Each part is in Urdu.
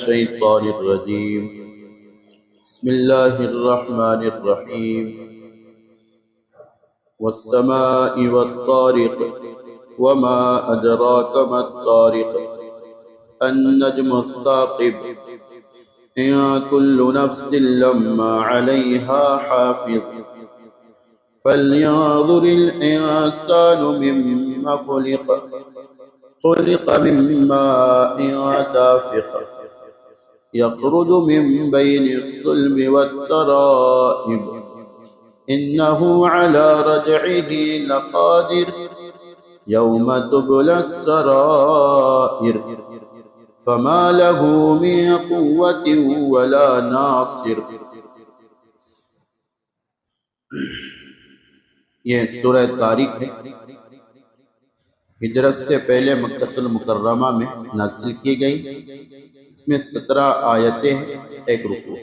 الشيطان الرجيم بسم الله الرحمن الرحيم والسماء والطارق وما أدراك ما الطارق النجم الثاقب إن كل نفس لما عليها حافظ فلينظر الإنسان مما خلق من ماء دافق يخرج من بين الصلب والترائب إنه على رجعه لقادر يوم تبلى السرائر فما له من قوة ولا ناصر. یہ سورہ طارق ہے، ہجرت سے پہلے مکہ المکرمہ میں نازل کی گئی. اس میں 17 آیتیں ہیں، ایک رکوع.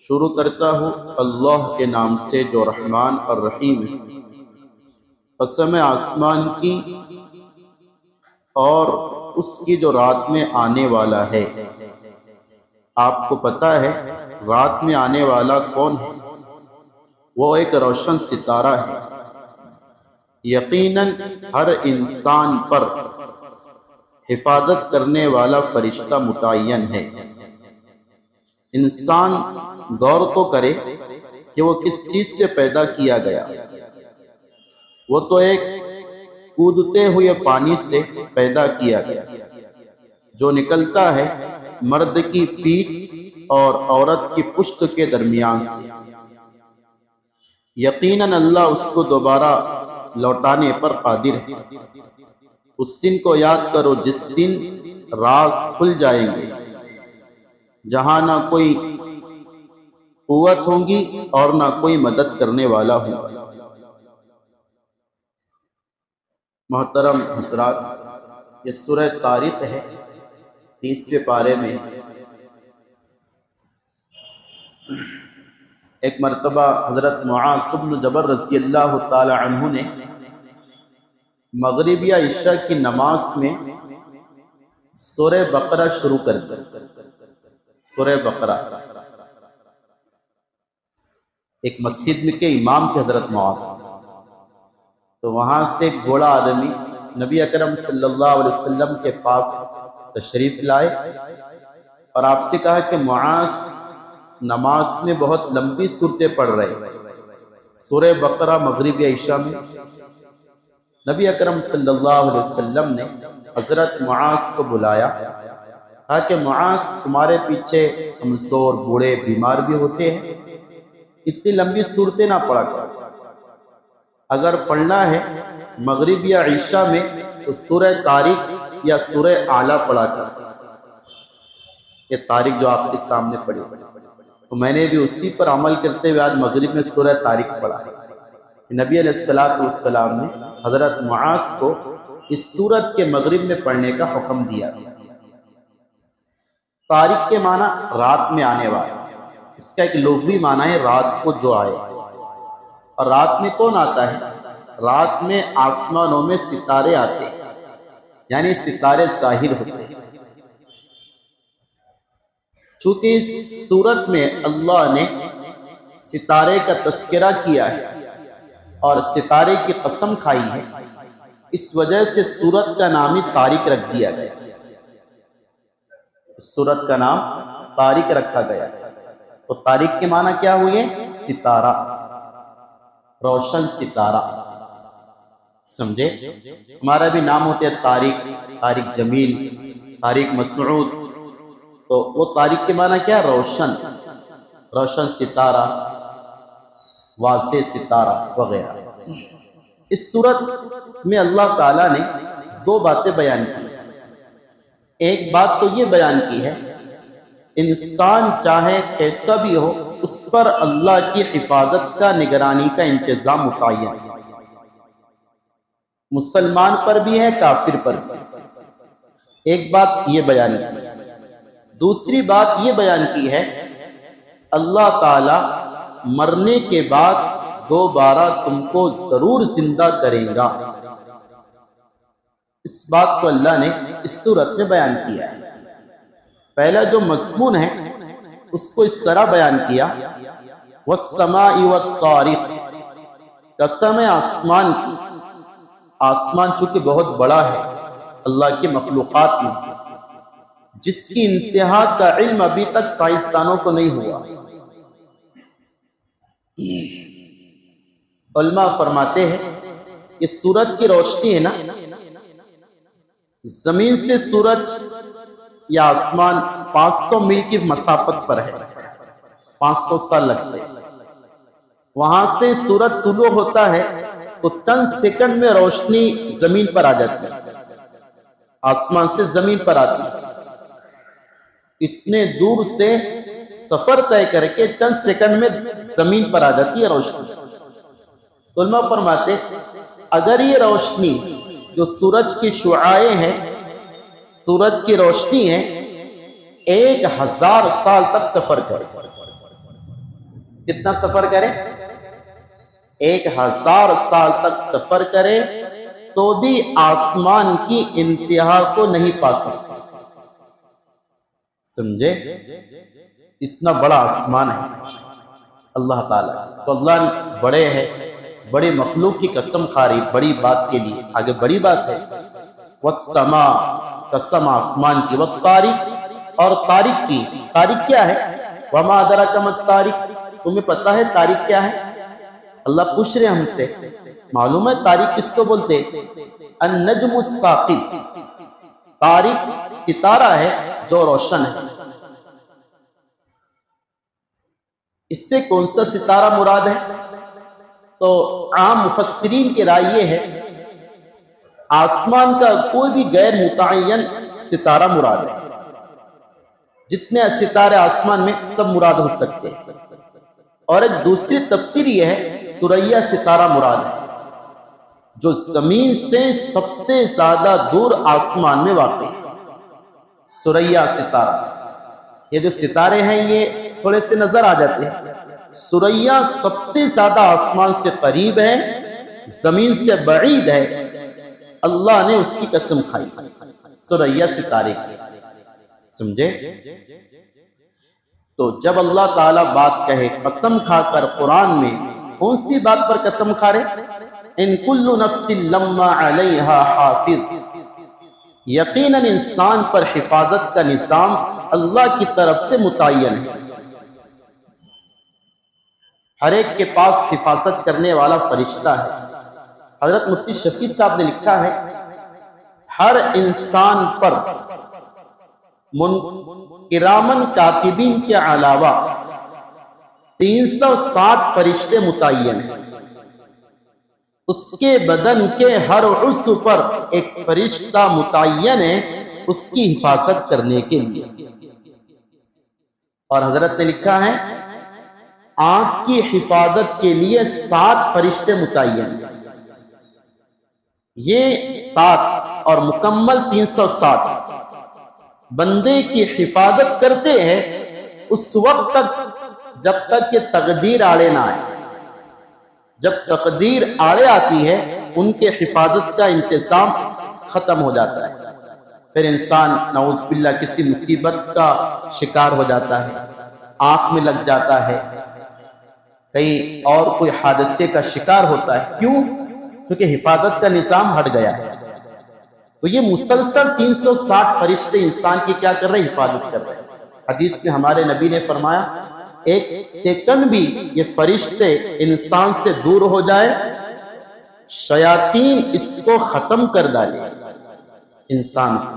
شروع کرتا ہوں اللہ کے نام سے جو رحمان اور رحیم ہے. قسم آسمان کی اور اس کی جو رات میں آنے والا ہے. آپ کو پتا ہے رات میں آنے والا کون ہے؟ وہ ایک روشن ستارہ ہے. یقیناً ہر انسان پر حفاظت کرنے والا فرشتہ متعین ہے. انسان غور تو کرے کہ وہ کس چیز سے پیدا کیا گیا. وہ تو ایک کودتے ہوئے پانی سے پیدا کیا گیا جو نکلتا ہے مرد کی پیٹھ اور عورت کی پشت کے درمیان سے. یقیناً اللہ اس کو دوبارہ لوٹانے پر قادر ہے. اس دن کو یاد کرو جس دن راز کھل جائیں گے، جہاں نہ کوئی قوت ہوں گی اور نہ کوئی مدد کرنے والا ہوگا. محترم حضرات، یہ سورہ طارق ہے، 30ویں پارے میں. ایک مرتبہ حضرت معاذ بن جبل رضی اللہ تعالی عنہ نے مغرب یا عشاء کی نماز میں سورہ بقرہ شروع کر دی. سورہ بقرہ ایک مسجد میں کے امام تھے حضرت معاذ. تو وہاں سے ایک بوڑھا آدمی نبی اکرم صلی اللہ علیہ وسلم کے پاس تشریف لائے اور آپ سے کہا کہ معاذ نماز میں بہت لمبی صورتیں پڑھ رہے. سورہ بقرہ مغرب یا عشاء میں. نبی اکرم صلی اللہ علیہ وسلم نے حضرت معاذ کو بلایا، کہا کہ معاذ تمہارے پیچھے کمزور بوڑھے بیمار بھی ہوتے ہیں، اتنی لمبی صورتیں نہ پڑھا کرو. اگر پڑھنا ہے مغرب یا عشاء میں تو سورہ طارق یا سورہ اعلیٰ پڑھا کرو. یہ طارق جو آپ کے سامنے پڑھی، تو میں نے بھی اسی پر عمل کرتے ہوئے آج مغرب میں سورہ طارق پڑھا ہے. نبی علیہ السلام نے حضرت معاذ کو اس سورت کے مغرب میں پڑھنے کا حکم دیا. طارق کے معنی رات میں آنے والا. اس کا ایک لغوی معنی ہے رات کو جو آئے. اور رات میں کون آتا ہے؟ رات میں آسمانوں میں ستارے آتے ہیں، یعنی ستارے ظاہر ہوتے ہیں. چونکہ اس سورت میں اللہ نے ستارے کا تذکرہ کیا ہے اور ستارے کی قسم کھائی ہے، اس وجہ سے سورت کا نام ہی طارق رکھ دیا گیا. سورت کا نام طارق رکھا گیا. تو طارق کے معنی کیا ہوئے؟ ستارہ، روشن ستارہ. سمجھے؟ ہمارا بھی نام ہوتے ہیں طارق، طارق جمیل، طارق مسعود. تو وہ طارق کے معنی کیا؟ روشن، روشن ستارہ، واضح ستارہ وغیرہ. اس صورت میں اللہ تعالیٰ نے 2 باتیں بیان کی. ایک بات تو یہ بیان کی ہے انسان چاہے کیسا بھی ہو اس پر اللہ کی حفاظت کا، نگرانی کا انتظام متعین ہے. مسلمان پر بھی ہے، کافر پر بھی. ایک بات یہ بیان کی. دوسری بات یہ بیان کی ہے اللہ تعالی مرنے کے بعد دوبارہ تم کو ضرور زندہ کرے گا. اس بات کو اللہ نے اس صورت میں بیان کیا ہے. پہلا جو مضمون ہے اس کو اس طرح بیان کیا، والسماء والطارق، قسم ہے آسمان کی، آسمان چونکہ بہت بڑا ہے اللہ کے مخلوقات میں، جس کی انتہا کا علم ابھی تک سائنسدانوں کو نہیں ہوا۔ علماء فرماتے ہیں کہ سورج کی روشنی ہے نا، زمین سے سورج یا آسمان 500 میل کی مسافت پر ہے، 500 سال لگتے ہیں۔ وہاں سے سورج طلوع ہوتا ہے تو چند سیکنڈ میں روشنی زمین پر آ جاتی ہے، آسمان سے زمین پر آتی ہے۔ اتنے دور سے سفر طے کر کے چند سیکنڈ میں زمین پر آ جاتی ہے روشنی۔ علماء فرماتے اگر یہ روشنی جو سورج کی شعاعیں ہیں، سورج کی روشنی ہے، 1000 سال تک سفر کرے، کتنا سفر کرے؟ 1000 سال تک سفر کرے تو بھی آسمان کی انتہا کو نہیں پا سکتا۔ سمجھے؟ اتنا بڑا آسمان ہے اللہ تعالیٰ، تو اللہ بڑے ہے، بڑے مخلوق کی قسم کھاری بڑی بات کے لیے، آگے بڑی بات ہے۔ والسماء، قسم آسمان کی، والطارق، اور طارق کی۔ طارق کیا ہے؟ وما ادراک ما الطارق، تمہیں پتا ہے طارق کیا ہے؟ اللہ پوچھ رہے ہم سے، معلوم ہے طارق کس کو بولتے؟ النجم الثاقب، طارق ستارہ ہے جو روشن ہے۔ اس سے کون سا ستارہ مراد ہے؟ تو عام مفسرین کی رائے یہ ہے آسمان کا کوئی بھی غیر متعین ستارہ مراد ہے، جتنے ستارے آسمان میں سب مراد ہو سکتے ہیں۔ اور ایک دوسری تفسیر یہ ہے ثریا ستارہ مراد ہے، جو زمین سے سب سے زیادہ دور آسمان میں واقع ہے، ثریا ستارہ۔ یہ جو ستارے ہیں یہ تھوڑے سے نظر آ جاتے ہیں، ثریا سب سے زیادہ آسمان سے قریب ہے، زمین سے بعید ہے، اللہ نے اس کی قسم کھائی ثریا ستارے کی۔ سمجھے؟ تو جب اللہ تعالیٰ بات کہے قسم کھا کر قرآن میں، کون سی بات پر قسم کھا رہے؟ ان کل نفس لما علیہا حافظ، یقیناً انسان پر حفاظت کا نظام اللہ کی طرف سے متعین ہے۔ ہر ایک کے پاس حفاظت کرنے والا فرشتہ ہے۔ حضرت مفتی شفیع صاحب نے لکھا ہے ہر انسان پر کرامن کاتبین کے علاوہ 360 فرشتے متعین ہیں۔ اس کے بدن کے ہر عضو پر ایک فرشتہ متعین ہے اس کی حفاظت کرنے کے لیے۔ اور حضرت نے لکھا ہے آنکھ کی حفاظت کے لیے 7 فرشتے متعین ہیں۔ یہ 7 اور مکمل 360 بندے کی حفاظت کرتے ہیں اس وقت تک جب تک کہ تقدیر آڑے نہ آئے۔ جب تقدیر آڑے آتی ہے ان کے حفاظت کا انتظام ختم ہو جاتا ہے، پھر انسان نعوذ باللہ کسی مصیبت کا شکار ہو جاتا ہے، آنکھ میں لگ جاتا ہے، کہیں اور کوئی حادثے کا شکار ہوتا ہے۔ کیوں؟ کیونکہ حفاظت کا نظام ہٹ گیا ہے۔ تو یہ مسلسل 360 فرشتے انسان کی کیا کر رہے ہیں؟ حفاظت کر رہے ہیں۔ حدیث میں ہمارے نبی نے فرمایا ایک سیکنڈ بھی یہ فرشتے انسان سے دور ہو جائے شیاطین اس کو ختم کر ڈالے انسان کو۔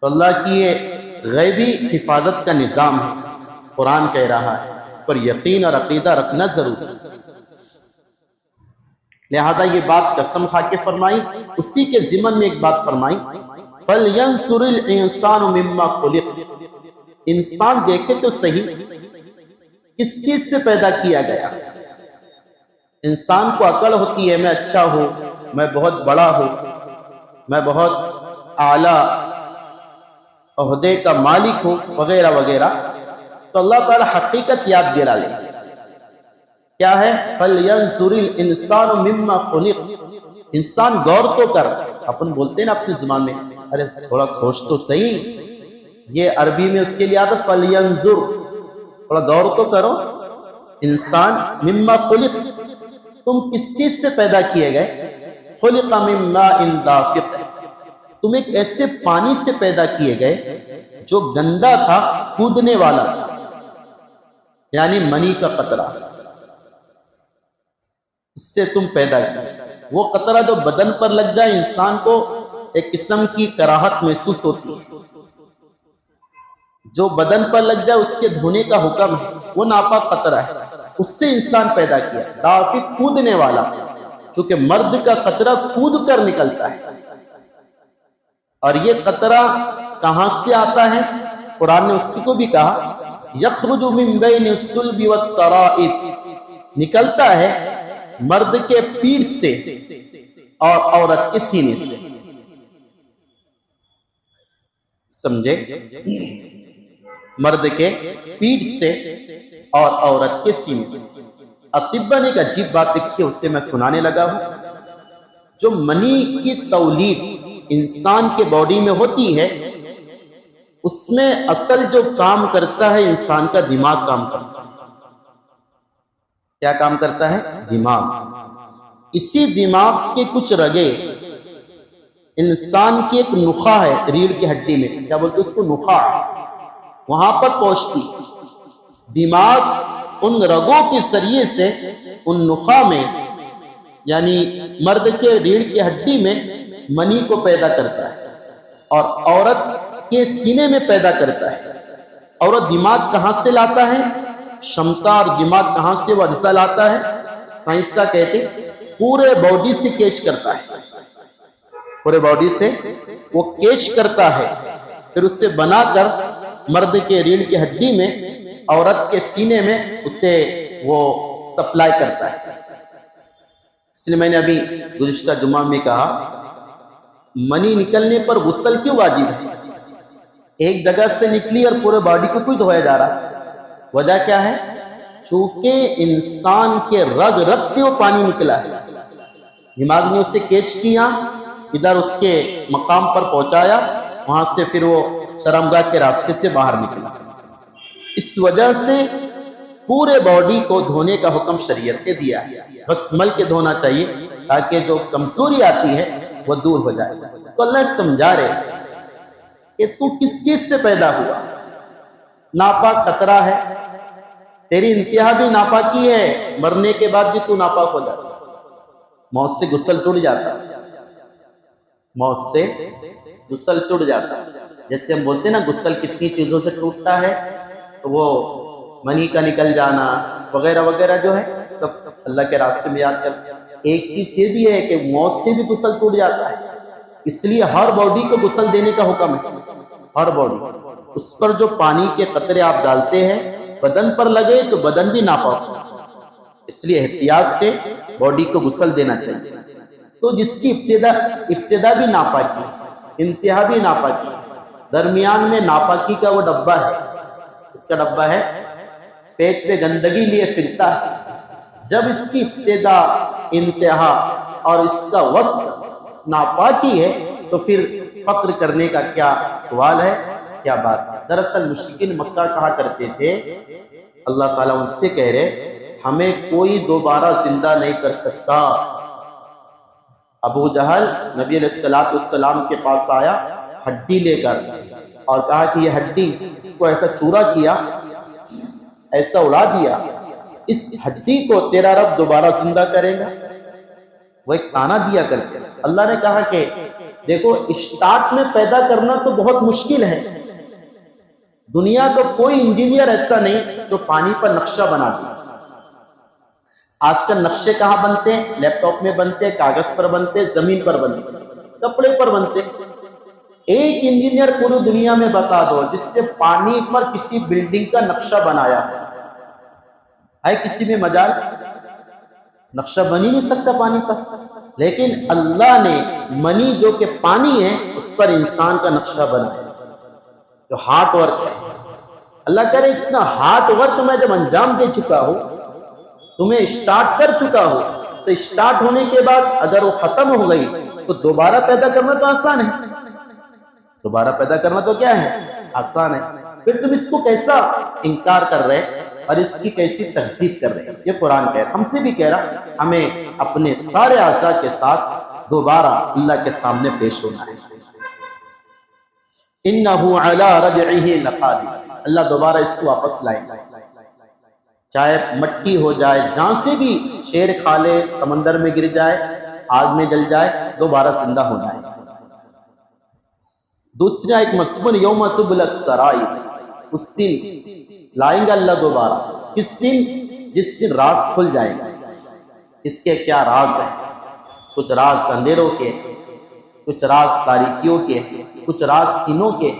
تو اللہ کی یہ غیبی حفاظت کا نظام ہے، قرآن کہہ رہا ہے، اس پر یقین اور عقیدہ رکھنا ضروری ہے۔ لہذا یہ بات قسم کھا کے فرمائی، اسی کے ضمن میں ایک بات فرمائی فَلْيَنْصُرِ الْإِنسَانُ مِمَّا خُلِقَ، انسان دیکھے تو صحیح کس چیز سے پیدا کیا گیا۔ انسان کو عقل ہوتی ہے میں اچھا ہوں، میں بہت بڑا ہوں، میں بہت اعلیٰ عہدے کا مالک ہوں وغیرہ وغیرہ، تو اللہ تعالی حقیقت یاد دلا لے کیا ہے؟ فَلْيَنْصُرِ الْإِنسَانُ مِمَّا خُلِقَ، انسان غور تو کر۔ اپن بولتے ہیں نا اپنی زبان میں ارے تھوڑا سوچ تو صحیح، یہ عربی میں اس کے لیے آتا فَلْيَنْظُرْ، تھوڑا غور تو کرو، انسان مما خلق، تم کس چیز سے پیدا کیے گئے؟ خلق من ماء دافق، تم ایک ایسے پانی سے پیدا کیے گئے جو گندا تھا، کودنے والا، یعنی منی کا قطرہ، اس سے تم پیدا کیے۔ وہ قطرہ جو بدن پر لگ جائے انسان کو ایک قسم کی کراہت محسوس ہوتی ہے، جو بدن پر لگ جائے اس کے دھونے کا حکم ہے، وہ ناپاک قطرہ ہے، اس سے انسان پیدا کیا۔ دافق کودنے والا، چونکہ مرد کا قطرہ کود کر نکلتا ہے، اور یہ قطرہ کہاں سے آتا ہے؟ قرآن نے اس کو بھی کہا یخرج من بین الصلب والترائب، نکلتا ہے مرد کے پیٹ سے اور عورت کے سینے سے، سمجھے؟ مرد کے پیٹ سے اور عورت کے سینے سے۔ اطباء نے ایک عجیب بات لکھی ہے، اسے میں سنانے لگا ہوں۔ جو منی کی تولید انسان کے باڈی میں ہوتی ہے، اس میں اصل جو کام کرتا ہے انسان کا دماغ کام کرتا ہے۔ کیا کام کرتا ہے؟ دماغ۔ اسی دماغ کے کچھ رگے انسان کی ایک نخاع ہے ریڑھ کی ہڈی میں، کیا بولتے اس کو؟ نخاع، وہاں پر پہنچتی۔ دماغ ان رگوں کے ذریعے سے ان نخاع میں، یعنی مرد کے ریڑھ کی ہڈی میں منی کو پیدا کرتا ہے، اور عورت کے سینے میں پیدا کرتا ہے۔ عورت دماغ کہاں سے لاتا ہے؟ شمتا اور دماغ کہاں سے وہ اجزا لاتا ہے؟ سائنسداں کہتے پورے باڈی سے کیچ کرتا ہے، پورے باڈی سے وہ کیچ کرتا ہے، پھر اس سے بنا کر مرد کے ریڑھ کی ہڈی میں، عورت کے سینے میں اسے وہ سپلائی کرتا ہے۔ اس لیے میں نے ابھی گزشتہ جمعہ میں کہا منی نکلنے پر غسل کیوں واجب ہے؟ ایک جگہ سے نکلی اور پورے باڈی کو کوئی دھویا جا رہا، وجہ کیا ہے؟ چونکہ انسان کے رگ رگ سے وہ پانی نکلا ہے، دماغ نے اسے کیچ کیا، ادھر اس کے مقام پر پہنچایا، وہاں سے پھر وہ شرمگاہ کے راستے سے باہر نکلا۔ اس وجہ سے پورے باڈی کو دھونے کا حکم شریعت نے دیا ہے، بس مل کے دھونا چاہیے تاکہ جو کمزوری آتی ہے وہ دور ہو جائے۔ تو اللہ سمجھا رہے کہ تو کس چیز سے پیدا ہوا؟ ناپاک قطرہ ہے، تیری انتہا بھی ناپاکی ہے، مرنے کے بعد بھی تو ناپاک ہو جاتا، موت سے غسل ٹوٹ جاتا، موت سے غسل ٹوٹ جاتا۔ جیسے ہم بولتے ہیں نا غسل کتنی چیزوں سے ٹوٹتا ہے، تو وہ منی کا نکل جانا وغیرہ وغیرہ جو ہے سب اللہ کے راستے میں یاد کر۔ ایک چیز یہ بھی ہے کہ موت سے بھی غسل ٹوٹ جاتا ہے، اس لیے ہر باڈی کو غسل دینے کا حکم ہے، ہر باڈی۔ اس پر جو پانی کے قطرے آپ ڈالتے ہیں بدن پر لگے تو بدن بھی ناپاک ہو، اس لیے احتیاط سے باڈی کو غسل دینا چاہیے۔ تو جس کی ابتدا بھی ناپاکی، انتہا بھی ناپاکی، درمیان میں ناپاکی کا وہ ڈبہ ہے، اس کا ڈبہ ہے پیٹ پہ گندگی لیے پھرتا ہے۔ جب اس کی ابتدا، انتہا اور اس کا وسط ناپاکی ہے تو پھر فخر کرنے کا کیا سوال ہے، کیا بات ہے؟ دراصل مشرکین مکہ کہا کرتے تھے، اللہ تعالیٰ ان سے کہہ رہے ہمیں کوئی دوبارہ زندہ نہیں کر سکتا۔ ابو جہل نبی علیہ السلام کے پاس آیا ہڈی لے کر اور کہا کہ یہ ہڈی، اس کو ایسا چورا کیا، ایسا اڑا دیا، اس ہڈی کو تیرا رب دوبارہ زندہ کرے گا؟ وہ ایک تانا دیا کرتے۔ اللہ نے کہا کہ دیکھو اسٹارٹ میں پیدا کرنا تو بہت مشکل ہے، دنیا کا کوئی انجینئر ایسا نہیں جو پانی پر نقشہ بنا دے۔ آج کل نقشے کہاں بنتے ہیں؟ لیپ ٹاپ میں بنتے، کاغذ پر بنتے، زمین پر بنتے، کپڑے پر بنتے۔ ایک انجینئر پوری دنیا میں بتا دو جس نے پانی پر کسی بلڈنگ کا نقشہ بنایا ہے کسی میں مجال؟ نقشہ بن ہی نہیں سکتا پانی پر۔ لیکن اللہ نے منی جو کہ پانی ہے اس پر انسان کا نقشہ بنایا، جو ہارڈ ورک ہے۔ اللہ کرے اتنا ہارڈ ورک میں جب انجام دے چکا ہوں، تمہیں اسٹارٹ کر چکا ہوں، تو اسٹارٹ ہونے کے بعد اگر وہ ختم ہو گئی تو دوبارہ پیدا کرنا تو آسان ہے، دوبارہ پیدا کرنا تو کیا ہے؟ آسان ہے، پھر تم اس کو کیسا انکار کر رہے اور اس کی کیسی تکذیب کر رہے؟ یہ قرآن کہہ رہا، ہم سے بھی کہہ رہا، ہمیں اپنے سارے اعضاء کے ساتھ دوبارہ اللہ کے سامنے پیش ہونا ہے۔ انہو علی رجعہ لقادر، اللہ دوبارہ اس کو واپس لائے گا، چاہے مٹی ہو جائے، جہاں سے بھی شیر کھا لے، سمندر میں گر جائے، آگ میں جل جائے، دوبارہ زندہ ہونا ہے۔ دوسرا ایک مضمون یوم تبلی السرائر، اس دن لائیں گا اللہ دوبارہ، کس دن؟ جس دن راز کھل جائے گا۔ اس کے کیا راز ہیں؟ کچھ راز اندھیروں کے، کچھ راز تاریکیوں کے، کچھ راز سینوں کے،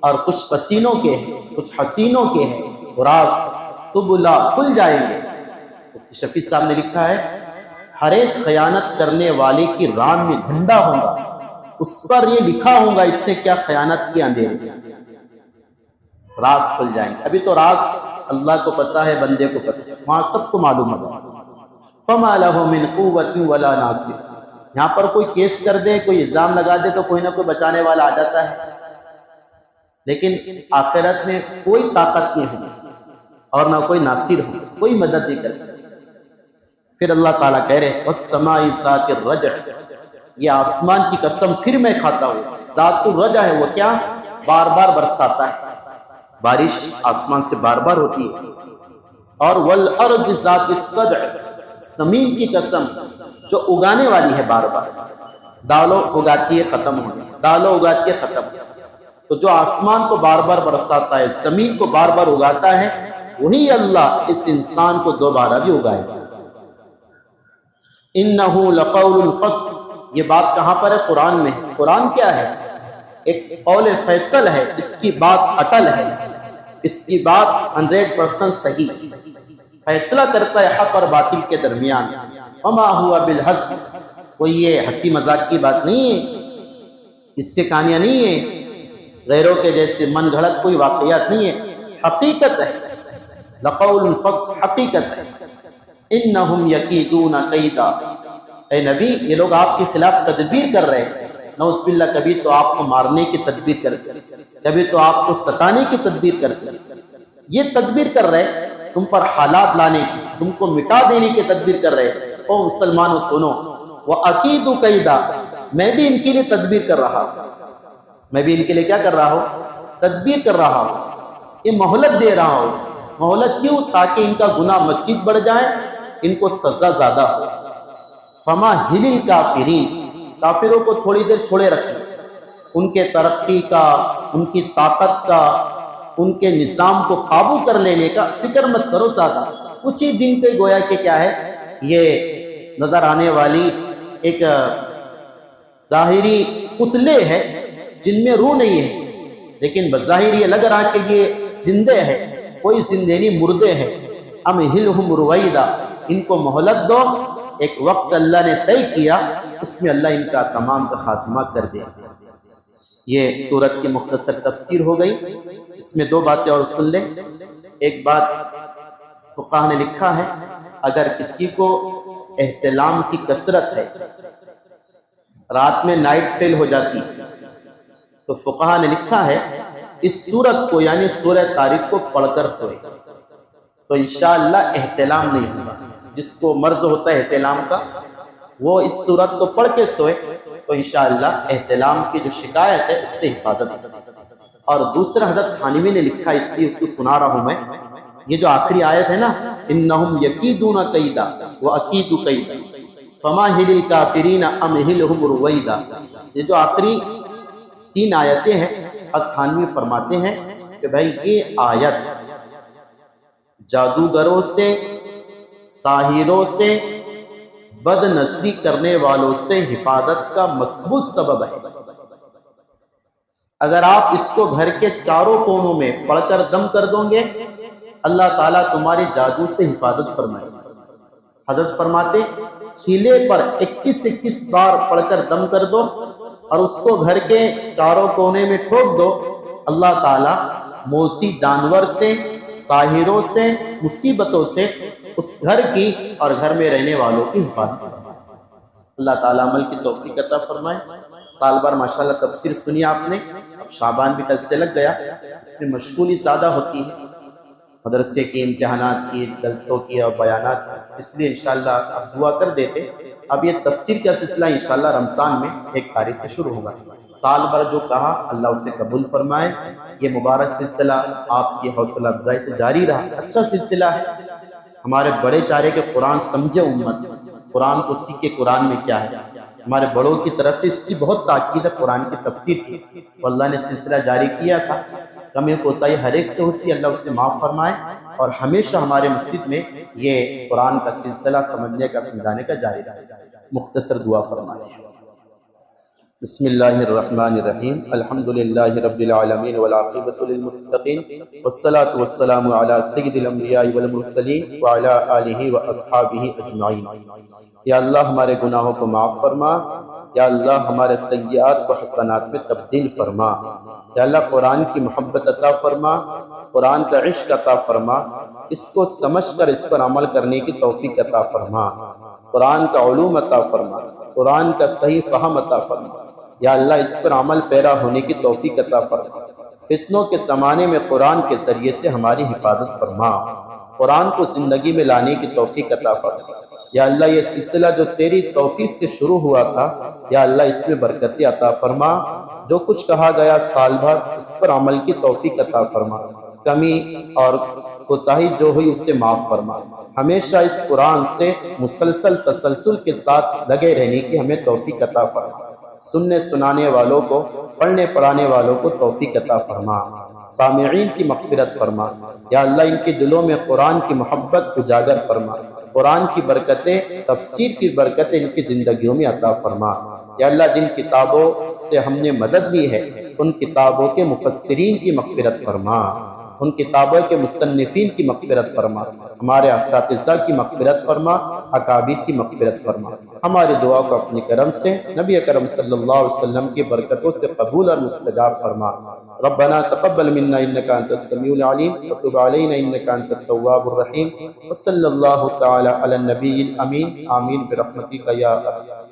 اور کچھ پسینوں کے، کچھ حسینوں کے ہیں، راز تبلا کھل جائیں گے۔ مفتی شفیع صاحب نے لکھا ہے، ہر ایک خیانت کرنے والے کی ران میں جھنڈا ہوگا، اس پر یہ لکھا ہوگا اس نے کیا خیانت کی، اندھیرے راز کھل جائیں گے۔ ابھی تو راز اللہ کو پتا ہے، بندے کو پتا ہے، وہاں سب کو معلوم ہوگا۔ فما لہ من قوت ولا ناصر، یہاں پر کوئی کیس کر دے، کوئی الزام لگا دے تو کوئی نہ کوئی بچانے والا آ جاتا ہے، لیکن آخرت میں کوئی طاقت نہیں ہوگی اور نہ کوئی ناصر ہو، کوئی مدد نہیں کر سکتا۔ پھر اللہ تعالیٰ کہہ رہے والسماء ذات الرجع، یہ آسمان کی قسم پھر میں کھاتا ہوں، ذات الرجع ہے، وہ کیا؟ بار بار برساتا ہے، بارش آسمان سے بار بار ہوتی ہے۔ اور والارض ذات الصدع، زمین کی قسم جو اگانے والی ہے، بار بار دالوں اگاتی ہے، ختم ہونے، دالوں اگاتی ہے، ختم۔ تو جو آسمان کو بار بار برساتا ہے، زمین کو بار بار اگاتا ہے، وہی اللہ اس انسان کو دوبارہ بھی اگائے گا۔ انہو لقول الفصل، یہ بات کہاں پر ہے؟ قرآن میں۔ قرآن کیا ہے؟ ایک قول فیصل ہے، اس کی بات اٹل ہے، اس کی بات 100% صحیح، فیصلہ کرتا ہے حق اور باطل کے درمیان۔ وما ہوا بالحزن، کوئی یہ ہنسی مذاق کی بات نہیں ہے، اس سے کہانیاں نہیں ہیں، غیروں کے جیسے من گھڑت کوئی واقعات نہیں ہے، حقیقت ہے۔ لقول الفصل حقیقت ہے۔ انہم یکیدون کیدا، اے نبی یہ لوگ آپ کے خلاف تدبیر کر رہے ہیں، نعوذ باللہ، کبھی تو آپ کو مارنے کی تدبیر کرتے ہیں، کبھی تو آپ کو ستانے کی تدبیر کرتے ہیں، یہ تدبیر کر رہے تم پر حالات لانے کی، تم کو مٹا دینے کی تدبیر کر رہے۔ او مسلمانوں سنو، وَأَكِيدُ كَيْدًا، میں بھی ان کے لیے تدبیر کر رہا ہوں، میں بھی ان کے لیے کیا کر رہا ہوں؟ تدبیر کر رہا ہوں، یہ مہلت دے رہا ہوں۔ مہلت کیوں؟ تاکہ ان کا گناہ مزید بڑھ جائے، ان کو سزا زیادہ ہو۔ فَمَهِّلِ الْكَافِرِينَ، کافروں کو تھوڑی دیر چھوڑے رکھیں، ان کے ترقی کا، ان کی طاقت کا، ان کے نظام کو قابو کر لینے کا فکر مت کرو زیادہ، کچھ ہی دن کے گویا کہ کیا ہے، یہ نظر آنے والی ایک ظاہری پتلے ہے جن میں روح نہیں ہے، لیکن بظاہر یہ لگ رہا کہ یہ زندے ہے، کوئی زندے نہیں، مردے ہیں۔ امہلہم رویدا، ان کو مہلت دو، ایک وقت اللہ نے طے کیا، اس میں اللہ ان کا تمام کا خاتمہ کر دے۔ یہ سورت کی مختصر تفسیر ہو گئی۔ اس میں دو باتیں اور سن لیں۔ ایک بات فقہ نے لکھا ہے، اگر کسی کو احتلام کی کثرت ہے، رات میں نائٹ فیل ہو جاتی، تو فقہ نے لکھا ہے اس سورت کو یعنی سورہ طارق کو پڑھ کر سوئے تو انشاءاللہ احتلام نہیں ہوگا۔ جس کو مرض ہوتا ہے احتلام کا، وہ اس سورت کو پڑھ کے سوئے تو انشاءاللہ احتلام کی جو شکایت ہے اس سے حفاظت ہے۔ اور دوسرا حضرت تھانوی نے لکھا، اس لیے اس کو سنا رہا ہوں میں، یہ جو آخری آیت ہے نا، انہم یکیدون کیدا واکید کیدا فمہل الکافرین امہلہم رویدا، یہ جو آخری 3 آیتیں ہیں، حضرت تھانوی فرماتے ہیں کہ بھائی یہ آیت جادوگروں سے، ساحروں سے، بد نصری کرنے والوں سے حفاظت کا مثبت سبب ہے۔ اگر آپ اس کو گھر کے چاروں کونوں میں پڑھ کر دم کر دو گے، اللہ تعالیٰ تمہارے جادو سے حفاظت فرمائے۔ حضرت فرماتے کھیلے پر 21 بار پڑھ کر دم کر دو اور اس کو گھر کے چاروں کونے میں ٹھوک دو، اللہ تعالیٰ موسی جانور سے، ساحروں سے، مصیبتوں سے اس گھر کی اور گھر میں رہنے والوں کی حفاظت فرمائے۔ اللہ تعالیٰ عمل کی توفیق عطا فرمائے۔ سال بھر ماشاءاللہ تفسیر سنی آپ نے، شعبان بھی کل سے لگ گیا، اس میں مشغولی زیادہ ہوتی ہے، مدرسے کی، امتحانات کی، جلسوں کی اور بیانات کی، اس لیے انشاءاللہ اب دعا کر دیتے۔ اب یہ تفسیر کا سلسلہ انشاءاللہ رمضان میں 1 تاریخ سے شروع ہوگا۔ سال بھر جو کہا اللہ اسے قبول فرمائے۔ یہ مبارک سلسلہ آپ کی حوصلہ افزائی سے جاری رہا، اچھا سلسلہ ہے۔ ہمارے بڑے چارے کہ قرآن سمجھے امت، قرآن کو سیکھے، قرآن میں کیا ہے۔ ہمارے بڑوں کی طرف سے اس کی بہت تاکید ہے قرآن کی تفسیر کی، تو اللہ نے سلسلہ جاری کیا تھا۔ کمی کوتاہی ہر ایک سے ہوتی ہے، اللہ اسے معاف فرمائے، اور ہمیشہ ہمارے مسجد میں یہ قرآن کا سلسلہ سمجھنے کا، سمجھانے کا جاری رہے۔ مختصر دعا فرمائے۔ بسم اللہ الرحمن الرحیم، الحمدللہ رب العالمین والعاقبۃ للمتقین، والصلاة والسلام علی سید الانبیاء والمرسلین وعلی آلہ واصحابہ اجمعین۔ یا اللہ ہمارے گناہوں کو معاف فرما، یا اللہ ہمارے سیئات کو حسنات میں تبدیل فرما، یا اللہ قرآن کی محبت عطا فرما، قرآن کا عشق عطا فرما، اس کو سمجھ کر اس پر عمل کرنے کی توفیق عطا فرما، قرآن کا علوم عطا فرما، قرآن کا صحیح فہم عطا فرما، یا اللہ اس پر عمل پیرا ہونے کی توفیق عطا فرما۔ فتنوں کے زمانے میں قرآن کے ذریعے سے ہماری حفاظت فرما، قرآن کو زندگی میں لانے کی توفیق عطا فرما۔ یا اللہ یہ سلسلہ جو تیری توفیق سے شروع ہوا تھا، یا اللہ اس میں برکت عطا فرما، جو کچھ کہا گیا سال بھر اس پر عمل کی توفیق عطا فرما، کمی اور کوتاہی جو ہوئی اسے معاف فرما۔ ہمیشہ اس قرآن سے مسلسل تسلسل کے ساتھ لگے رہنے کی ہمیں توفیق عطا فرما، سننے سنانے والوں کو، پڑھنے پڑھانے والوں کو توفیق عطا فرما، سامعین کی مغفرت فرما۔ یا اللہ ان کے دلوں میں قرآن کی محبت اجاگر فرما، قرآن کی برکتیں، تفسیر کی برکتیں ان کی زندگیوں میں عطا فرما۔ یا اللہ جن کتابوں سے ہم نے مدد لی ہے ان کتابوں کے مفسرین کی مغفرت فرما، ان کتابوں کے مصنفین کی مغفرت فرما، ہمارے اساتذہ کی مغفرت فرما، اکابر کی مغفرت فرما۔ ہماری دعا کو اپنے کرم سے نبی اکرم صلی اللہ علیہ وسلم کی برکتوں سے قبول اور مستجاب فرما۔ ربنا تقبل منا انك انت السميع العليم وتب علينا انك انت التواب الرحيم، وصلى الله تعالى على النبي الامين، آمين برحمتك يا ارحم۔